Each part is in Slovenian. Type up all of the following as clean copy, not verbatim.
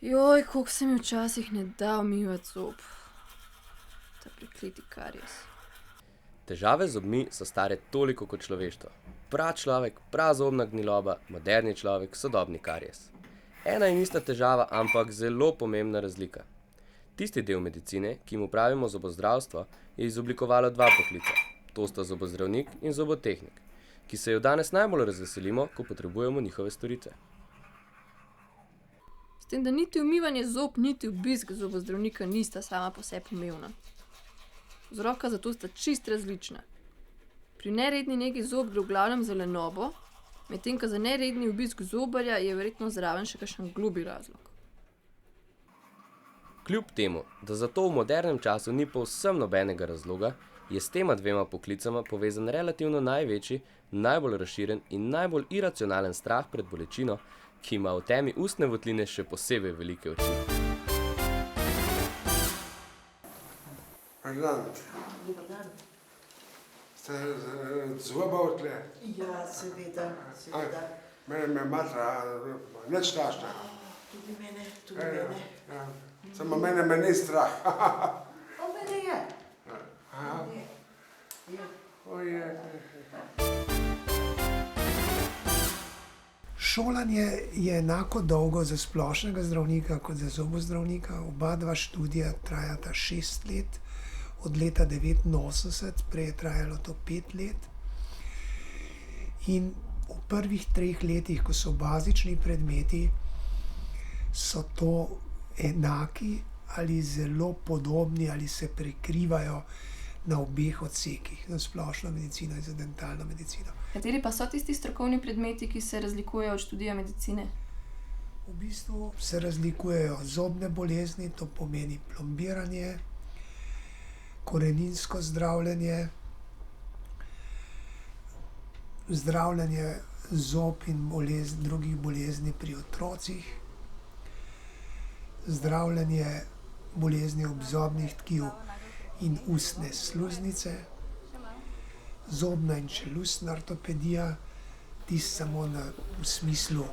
Joj, koliko se mi včasih ne da umivati zob. Ta prekleti karies. Težave z zobmi so stare toliko kot človeštvo. Pračlovek, prazobna gniloba, moderni človek, sodobni karies. Ena in ista težava, ampak zelo pomembna razlika. Tisti del medicine, ki mu pravimo zobozdravstvo, je izoblikovalo dva poklica. To sta zobozdravnik in zobotehnik, ki se jo danes najbolj razveselimo, ko potrebujemo njihove storitve. S tem, da niti umivanje zob, niti obisk zobozdravnika nista sama po sebi pomembna. Vzroka za to sta čist različna. Pri neredni negi zob gre v glavnem za lenobo, medtem ko za neredni obisk zobarja je verjetno zraven še kakšen globlji razlog. Kljub temu, da za to v modernem času ni povsem nobenega razloga, je s tema dvema poklicama povezan relativno največji, najbolj razširjen in najbolj iracionalen strah pred bolečino, ki ima v temi ustne votline še posebej velike oči. Dober dan. Ste zoba odtle? Ja, seveda. Mene me matra, nič strašno. Tudi mene. Samo mene me ni strah. O, mene je. Šolanje je enako dolgo za splošnega zdravnika kot za zobozdravnika. Oba dva študija trajata 6 let, od leta 1989, prej je trajalo to 5 let. In v prvih 3 letih, ko so bazični predmeti, so to enaki ali zelo podobni ali se prekrivajo na obeh odsekih, za splošno medicino in za dentalno medicino. Kateri pa so tisti strokovni predmeti, ki se razlikujejo od študija medicine? V bistvu se razlikujejo zobne bolezni, to pomeni plombiranje, koreninsko zdravljenje, zdravljenje zob in drugih bolezni pri otrocih, zdravljenje bolezni obzobnih tkiv in ustne sluznice, zobna in čelustna ortopedija, tisto samo v smislu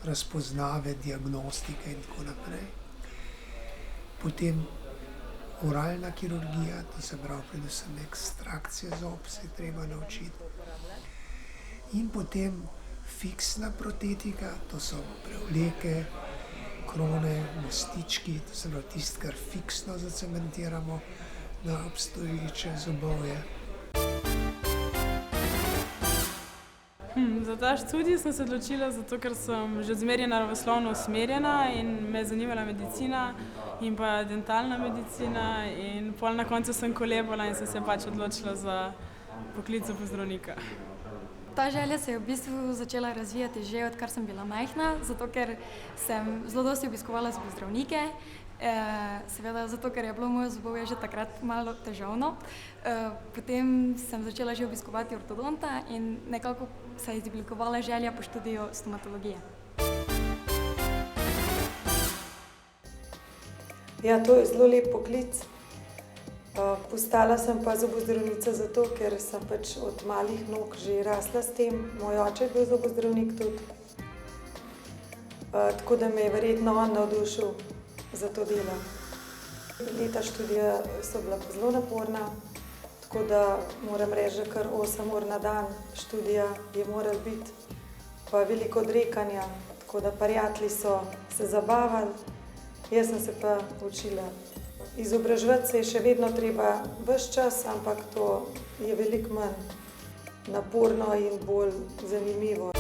razpoznave, diagnostike in tako naprej. Potem oralna kirurgija, to se pravi predvsem ekstrakcija zob, se je treba naučiti. In potem fiksna protetika, to so prevleke, krone, mostički, to se pravi tisto, kar fiksno zacementiramo na obstoječe zobovje. Za ta študij sem se odločila zato, ker sem že zmeraj naravoslovno usmerjena in me je zanimala medicina in pa dentalna medicina in pol na koncu sem kolebala in sem se pač odločila za poklic zobozdravnika. Ta želja se je v bistvu začela razvijati že odkar sem bila majhna, zato ker sem zelo dosti obiskovala zobozdravnike. Seveda zato, ker je bilo moje zobovje že takrat malo težavno. Potem sem začela že obiskovati ortodonta in nekako se je izoblikovala želja po študiju stomatologije. Ja, to je zelo lep poklic. Postala sem pa zobozdravnica zato, ker sem pač od malih nog že rasla s tem. Moj oče je bil zobozdravnik tudi. Tako da me je verjetno on navdušil za to delo. Leta študija so bila pa zelo naporna, tako da moram reči, kar 8 ur na dan študija je moral biti, pa veliko odrekanja, tako da prijatelji so se zabavali, jaz sem se pa učila. Izobraževati se je še vedno treba ves čas, ampak to je veliko manj naporno in bolj zanimivo.